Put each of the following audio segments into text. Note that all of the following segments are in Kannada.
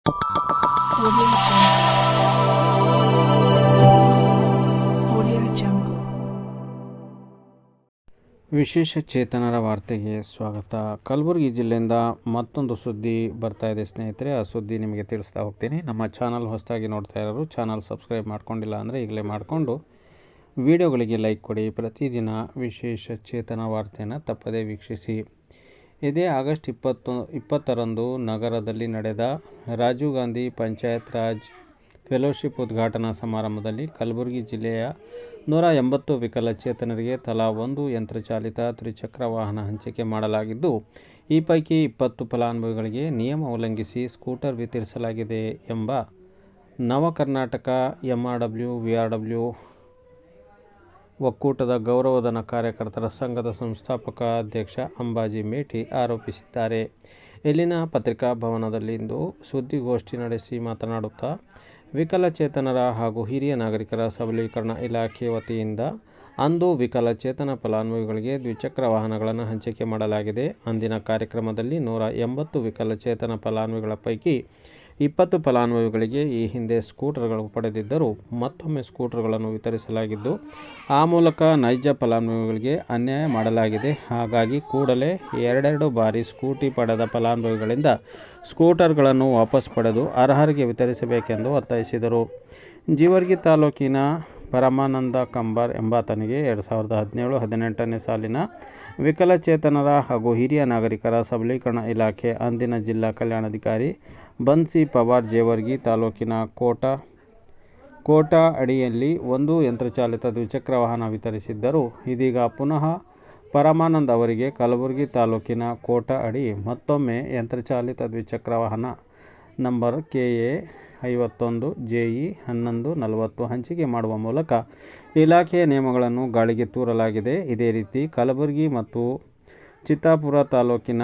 Audio Jungle. ವಿಶೇಷ ಚೇತನರ ವಾರ್ತೆಗೆ ಸ್ವಾಗತ. ಕಲಬುರಗಿ ಜಿಲ್ಲೆಯಿಂದ ಮತ್ತೊಂದು ಸುದ್ದಿ ಬರ್ತಾ ಇದೆ ಸ್ನೇಹಿತರೆ. ಆ ಸುದ್ದಿ ನಿಮಗೆ ತಿಳಿಸ್ತಾ ಹೋಗ್ತೀನಿ. ನಮ್ಮ ಚಾನಲ್ ಹೊಸದಾಗಿ ನೋಡ್ತಾ ಇರೋರು ಚಾನಲ್ ಸಬ್ಸ್ಕ್ರೈಬ್ ಮಾಡ್ಕೊಂಡಿಲ್ಲ ಅಂದರೆ ಈಗಲೇ ಮಾಡಿಕೊಂಡು ವಿಡಿಯೋಗಳಿಗೆ ಲೈಕ್ ಕೊಡಿ. ಪ್ರತಿದಿನ ವಿಶೇಷ ಚೇತನ ವಾರ್ತೆಯನ್ನು ತಪ್ಪದೇ ವೀಕ್ಷಿಸಿ. ಇದೇ ಆಗಸ್ಟ್ 20ರಂದು ನಗರದಲ್ಲಿ ನಡೆದ ರಾಜೀವ್ ಗಾಂಧಿ ಪಂಚಾಯತ್ ರಾಜ್ ಫೆಲೋಶಿಪ್ ಉದ್ಘಾಟನಾ ಸಮಾರಂಭದಲ್ಲಿ ಕಲಬುರಗಿ ಜಿಲ್ಲೆಯ 180 ವಿಕಲಚೇತನರಿಗೆ ತಲಾ ಒಂದು ಯಂತ್ರಚಾಲಿತ ತ್ರಿಚಕ್ರ ವಾಹನ ಹಂಚಿಕೆ ಮಾಡಲಾಗಿದ್ದು, ಈ ಪೈಕಿ 20 ಫಲಾನುಭವಿಗಳಿಗೆ ನಿಯಮ ಉಲ್ಲಂಘಿಸಿ ಸ್ಕೂಟರ್ ವಿತರಿಸಲಾಗಿದೆ ಎಂಬ ನವ ಕರ್ನಾಟಕ MRW-VRW ಒಕ್ಕೂಟದ ಗೌರವಧನ ಕಾರ್ಯಕರ್ತರ ಸಂಘದ ಸಂಸ್ಥಾಪಕ ಅಧ್ಯಕ್ಷ ಅಂಬಾಜಿ ಮೇಟಿ ಆರೋಪಿಸಿದ್ದಾರೆ. ಇಲ್ಲಿನ ಪತ್ರಿಕಾ ಭವನದಲ್ಲಿಂದು ಸುದ್ದಿಗೋಷ್ಠಿ ನಡೆಸಿ ಮಾತನಾಡುತ್ತಾ, ವಿಕಲಚೇತನರ ಹಾಗೂ ಹಿರಿಯ ನಾಗರಿಕರ ಸಬಲೀಕರಣ ಇಲಾಖೆ ವತಿಯಿಂದ ಅಂದು ವಿಕಲಚೇತನ ಫಲಾನುಭವಿಗಳಿಗೆ ದ್ವಿಚಕ್ರ ವಾಹನಗಳನ್ನು ಹಂಚಿಕೆ ಮಾಡಲಾಗಿದೆ. ಅಂದಿನ ಕಾರ್ಯಕ್ರಮದಲ್ಲಿ 180 ವಿಕಲಚೇತನ ಫಲಾನುಭವಿಗಳ ಪೈಕಿ 20 ಫಲಾನುಭವಿಗಳಿಗೆ ಈ ಹಿಂದೆ ಸ್ಕೂಟರ್ಗಳು ಪಡೆದಿದ್ದರೂ ಮತ್ತೊಮ್ಮೆ ಸ್ಕೂಟರ್ಗಳನ್ನು ವಿತರಿಸಲಾಗಿದ್ದು, ಆ ಮೂಲಕ ನೈಜ ಫಲಾನುಭವಿಗಳಿಗೆ ಅನ್ಯಾಯ ಮಾಡಲಾಗಿದೆ. ಹಾಗಾಗಿ ಕೂಡಲೇ 2 ಬಾರಿ ಸ್ಕೂಟಿ ಪಡೆದ ಫಲಾನುಭವಿಗಳಿಂದ ಸ್ಕೂಟರ್ಗಳನ್ನು ವಾಪಸ್ ಪಡೆದು ಅರ್ಹರಿಗೆ ವಿತರಿಸಬೇಕೆಂದು ಒತ್ತಾಯಿಸಿದರು. ಜೀವರ್ಗಿ ತಾಲೂಕಿನ ಪರಮಾನಂದ ಕಂಬಾರ್ ಎಂಬಾತನಿಗೆ 2017-18ನೇ ಸಾಲಿನ ವಿಕಲಚೇತನರ ಹಾಗೂ ಹಿರಿಯ ನಾಗರಿಕರ ಸಬಲೀಕರಣ ಇಲಾಖೆ ಅಂದಿನ ಜಿಲ್ಲಾ ಕಲ್ಯಾಣಾಧಿಕಾರಿ ಬನ್ಸಿ ಪವಾರ್ ಜೇವರ್ಗಿ ತಾಲೂಕಿನ ಕೋಟಾ ಅಡಿಯಲ್ಲಿ ಒಂದು ಯಂತ್ರಚಾಲಿತ ದ್ವಿಚಕ್ರ ವಾಹನ ವಿತರಿಸಿದ್ದರು. ಇದೀಗ ಪುನಃ ಪರಮಾನಂದ್ ಅವರಿಗೆ ಕಲಬುರಗಿ ತಾಲೂಕಿನ ಕೋಟಾ ಅಡಿ ಮತ್ತೊಮ್ಮೆ ಯಂತ್ರಚಾಲಿತ ದ್ವಿಚಕ್ರ ವಾಹನ ನಂಬರ್ KA 51 JE 1140 ಹಂಚಿಕೆ ಮಾಡುವ ಮೂಲಕ ಇಲಾಖೆಯ ನಿಯಮಗಳನ್ನು ಗಾಳಿಗೆ ತೂರಲಾಗಿದೆ. ಇದೇ ರೀತಿ ಕಲಬುರಗಿ ಮತ್ತು ಚಿತ್ತಾಪುರ ತಾಲೂಕಿನ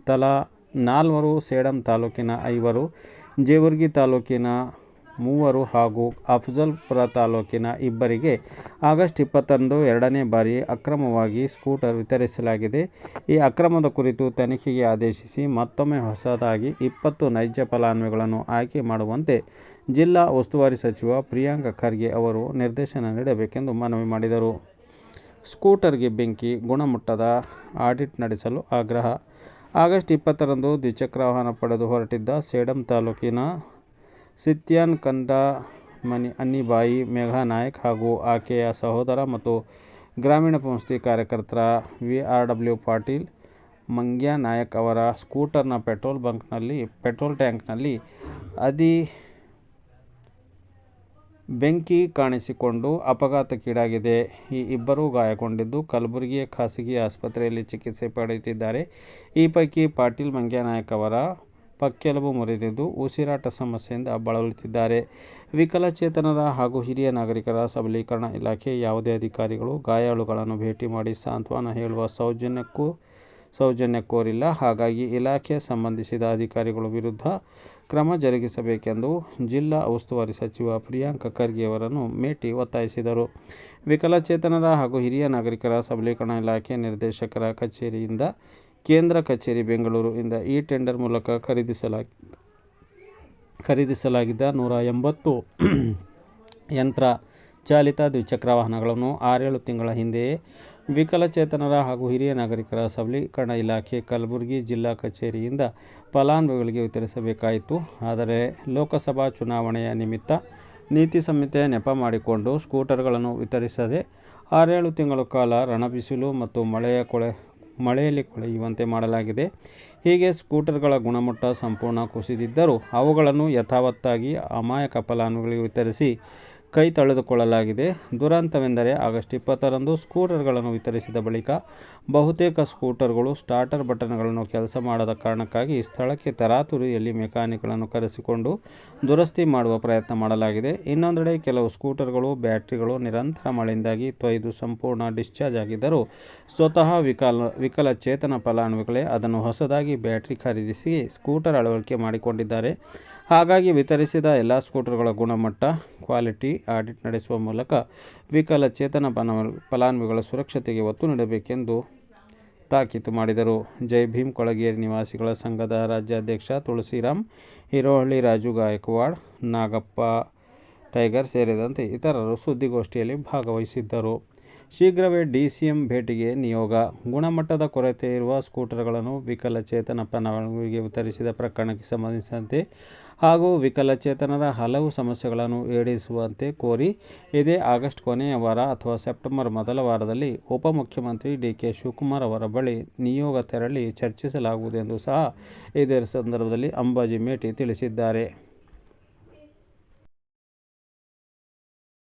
ತಲಾ 4, ಸೇಡಂ ತಾಲೂಕಿನ 5, ಜೇವರ್ಗಿ ತಾಲೂಕಿನ 3 ಹಾಗೂ ಅಫಜಲ್ಪುರ ತಾಲೂಕಿನ 2ರಿಗೆ ಆಗಸ್ಟ್ 20ರಂದು 2ನೇ ಬಾರಿ ಅಕ್ರಮವಾಗಿ ಸ್ಕೂಟರ್ ವಿತರಿಸಲಾಗಿದೆ. ಈ ಅಕ್ರಮದ ಕುರಿತು ತನಿಖೆಗೆ ಆದೇಶಿಸಿ ಮತ್ತೊಮ್ಮೆ ಹೊಸದಾಗಿ 20 ನೈಜ ಫಲಾನುಭವಿಗಳನ್ನು ಆಯ್ಕೆ ಮಾಡುವಂತೆ ಜಿಲ್ಲಾ ಉಸ್ತುವಾರಿ ಸಚಿವ ಪ್ರಿಯಾಂಕ್ ಖರ್ಗೆ ಅವರು ನಿರ್ದೇಶನ ನೀಡಬೇಕೆಂದು ಮನವಿ ಮಾಡಿದರು. ಸ್ಕೂಟರ್ಗೆ ಬೆಂಕಿ, ಗುಣಮಟ್ಟದ ಆಡಿಟ್ ನಡೆಸಲು ಆಗ್ರಹ. ಆಗಸ್ಟ್ 20ರಂದು ದ್ವಿಚಕ್ರ ವಾಹನ ಪಡೆದು ಹೊರಟಿದ್ದ ಸೇಡಂ ತಾಲೂಕಿನ ಸಿತ್ಯಾನ್ ಕಂದಮನಿ ಅನ್ನಿಬಾಯಿ ಮೇಘಾ ನಾಯಕ್ ಹಾಗೂ ಆಕೆಯ ಸಹೋದರ ಮತ್ತು ಗ್ರಾಮೀಣ ಪಂಚಾಯತಿ ಕಾರ್ಯಕರ್ತರ VRW ಪಾಟೀಲ್ ಮಂಗ್ಯ ನಾಯಕ್ ಅವರ ಸ್ಕೂಟರ್ನ ಪೆಟ್ರೋಲ್ ಟ್ಯಾಂಕ್ನಲ್ಲಿ ಬೆಂಕಿ ಕಾಣಿಸಿಕೊಂಡು ಅಪಘಾತಕ್ಕೀಡಾಗಿದೆ. ಈ ಇಬ್ಬರೂ ಗಾಯಗೊಂಡಿದ್ದು ಕಲಬುರಗಿಯ ಖಾಸಗಿ ಆಸ್ಪತ್ರೆಯಲ್ಲಿ ಚಿಕಿತ್ಸೆ ಪಡೆಯುತ್ತಿದ್ದಾರೆ. ಈ ಪೈಕಿ ಪಾಟೀಲ್ ಮಂಗ್ಯ ನಾಯಕ್ ಅವರ ಪಕ್ಕೆಲುಬು ಮುರಿದಿದ್ದು ಉಸಿರಾಟ ಸಮಸ್ಯೆಯಿಂದ ಬಳಲುತ್ತಿದ್ದಾರೆ. ವಿಕಲಚೇತನರ ಹಾಗೂ ಹಿರಿಯ ನಾಗರಿಕರ ಸಬಲೀಕರಣ ಇಲಾಖೆ ಯಾವುದೇ ಅಧಿಕಾರಿಗಳು ಗಾಯಾಳುಗಳನ್ನು ಭೇಟಿ ಮಾಡಿ ಸಾಂತ್ವನ ಹೇಳುವ ಸೌಜನ್ಯ ಕೋರಿಲ್ಲ. ಹಾಗಾಗಿ ಇಲಾಖೆ ಸಂಬಂಧಿಸಿದ ಅಧಿಕಾರಿಗಳ ವಿರುದ್ಧ ಕ್ರಮ ಜರುಗಿಸಬೇಕೆಂದು ಜಿಲ್ಲಾ ಉಸ್ತುವಾರಿ ಸಚಿವ ಪ್ರಿಯಾಂಕ್ ಖರ್ಗೆ ಅವರನ್ನು ಮೇಟಿ ಒತ್ತಾಯಿಸಿದರು. ವಿಕಲಚೇತನರ ಹಾಗೂ ಹಿರಿಯ ನಾಗರಿಕರ ಸಬಲೀಕರಣ ಇಲಾಖೆ ನಿರ್ದೇಶಕರ ಕಚೇರಿಯಿಂದ ಕೇಂದ್ರ ಕಚೇರಿ ಬೆಂಗಳೂರು ಇಂದ ಈ ಟೆಂಡರ್ ಮೂಲಕ ಖರೀದಿಸಲಾಗಿದ್ದ 180 ಯಂತ್ರ ಚಾಲಿತ ದ್ವಿಚಕ್ರ ವಾಹನಗಳನ್ನು 6-7 ತಿಂಗಳ ಹಿಂದೆಯೇ ವಿಕಲಚೇತನರ ಹಾಗೂ ಹಿರಿಯ ನಾಗರಿಕರ ಸಬಲೀಕರಣ ಇಲಾಖೆ ಕಲಬುರಗಿ ಜಿಲ್ಲಾ ಕಚೇರಿಯಿಂದ ಫಲಾನುಭವಿಗಳಿಗೆ ವಿತರಿಸಬೇಕಾಯಿತು. ಆದರೆ ಲೋಕಸಭಾ ಚುನಾವಣೆಯ ನಿಮಿತ್ತ ನೀತಿ ಸಂಹಿತೆ ನೆಪ ಮಾಡಿಕೊಂಡು ಸ್ಕೂಟರ್ಗಳನ್ನು ವಿತರಿಸದೆ 6-7 ತಿಂಗಳ ಕಾಲ ರಣಬಿಸಿಲು ಮತ್ತು ಮಳೆಯಲ್ಲಿ ಕೊಳೆಯುವಂತೆ ಮಾಡಲಾಗಿದೆ. ಹೀಗೆ ಸ್ಕೂಟರ್ಗಳ ಗುಣಮಟ್ಟ ಸಂಪೂರ್ಣ ಕುಸಿದಿದ್ದರೂ ಅವುಗಳನ್ನು ಯಥಾವತ್ತಾಗಿ ಅಮಾಯಕ ಫಲಾನುಭವಿಗಳಿಗೆ ವಿತರಿಸಿ ಕೈ ತೊಳೆದುಕೊಳ್ಳಲಾಗಿದೆ. ದುರಂತವೆಂದರೆ ಆಗಸ್ಟ್ 20ರಂದು ಸ್ಕೂಟರ್ಗಳನ್ನು ವಿತರಿಸಿದ ಬಳಿಕ ಬಹುತೇಕ ಸ್ಕೂಟರ್ಗಳು ಸ್ಟಾರ್ಟರ್ ಬಟನ್ಗಳನ್ನು ಕೆಲಸ ಮಾಡದ ಕಾರಣಕ್ಕಾಗಿ ಸ್ಥಳಕ್ಕೆ ತರಾತುರಿಯಲ್ಲಿ ಮೆಕ್ಯಾನಿಕ್ಗಳನ್ನು ಕರೆಸಿಕೊಂಡು ದುರಸ್ತಿ ಮಾಡುವ ಪ್ರಯತ್ನ ಮಾಡಲಾಗಿದೆ. ಇನ್ನೊಂದೆಡೆ ಕೆಲವು ಸ್ಕೂಟರ್ಗಳು ಬ್ಯಾಟರಿಗಳು ನಿರಂತರ ಮಳೆಯಿಂದಾಗಿ ತೊಯ್ದು ಸಂಪೂರ್ಣ ಡಿಸ್ಚಾರ್ಜ್ ಆಗಿದ್ದರೂ ಸ್ವತಃ ವಿಕಲಚೇತನ ಫಲಾನುಭವಿಗಳೇ ಅದನ್ನು ಹೊಸದಾಗಿ ಬ್ಯಾಟರಿ ಖರೀದಿಸಿ ಸ್ಕೂಟರ್ ಅಳವಡಿಕೆ ಮಾಡಿಕೊಂಡಿದ್ದಾರೆ. ಹಾಗಾಗಿ ವಿತರಿಸಿದ ಎಲ್ಲ ಸ್ಕೂಟರ್ಗಳ ಗುಣಮಟ್ಟ, ಕ್ವಾಲಿಟಿ ಆಡಿಟ್ ನಡೆಸುವ ಮೂಲಕ ವಿಕಲಚೇತನ ಫಲಾನುಭವಿಗಳ ಸುರಕ್ಷತೆಗೆ ಒತ್ತು ನೀಡಬೇಕೆಂದು ತಾಕೀತು ಮಾಡಿದರು. ಜೈ ಭೀಮ್ ಕೊಳಗೇರಿ ನಿವಾಸಿಗಳ ಸಂಘದ ರಾಜ್ಯಾಧ್ಯಕ್ಷ ತುಳಸಿರಾಮ್, ಹಿರೋಹಳ್ಳಿ ರಾಜು ಗಾಯಕ್ವಾಡ್, ನಾಗಪ್ಪ ಟೈಗರ್ ಸೇರಿದಂತೆ ಇತರರು ಸುದ್ದಿಗೋಷ್ಠಿಯಲ್ಲಿ ಭಾಗವಹಿಸಿದ್ದರು. ಶೀಘ್ರವೇ ಡಿಸಿಎಂ ಭೇಟಿಗೆ ನಿಯೋಗ. ಗುಣಮಟ್ಟದ ಕೊರತೆ ಇರುವ ಸ್ಕೂಟರ್ಗಳನ್ನು ವಿಕಲಚೇತನ ಫಲಾನುಭವಿಗಳಿಗೆ ವಿತರಿಸಿದ ಪ್ರಕರಣಕ್ಕೆ ಸಂಬಂಧಿಸಿದಂತೆ ಹಾಗೂ ವಿಕಲಚೇತನರ ಹಲವು ಸಮಸ್ಯೆಗಳನ್ನು ಈಡೇರಿಸುವಂತೆ ಕೋರಿ ಇದೇ ಆಗಸ್ಟ್ ಕೊನೆಯ ವಾರ ಅಥವಾ ಸೆಪ್ಟೆಂಬರ್ ಮೊದಲ ವಾರದಲ್ಲಿ ಉಪಮುಖ್ಯಮಂತ್ರಿ ಡಿಕೆ ಶಿವಕುಮಾರ್ ಅವರ ಬಳಿ ನಿಯೋಗ ತೆರಳಿ ಚರ್ಚಿಸಲಾಗುವುದು ಎಂದು ಸಹ ಇದೇ ಸಂದರ್ಭದಲ್ಲಿ ಅಂಬಾಜಿ ಮೇಟಿ ತಿಳಿಸಿದ್ದಾರೆ.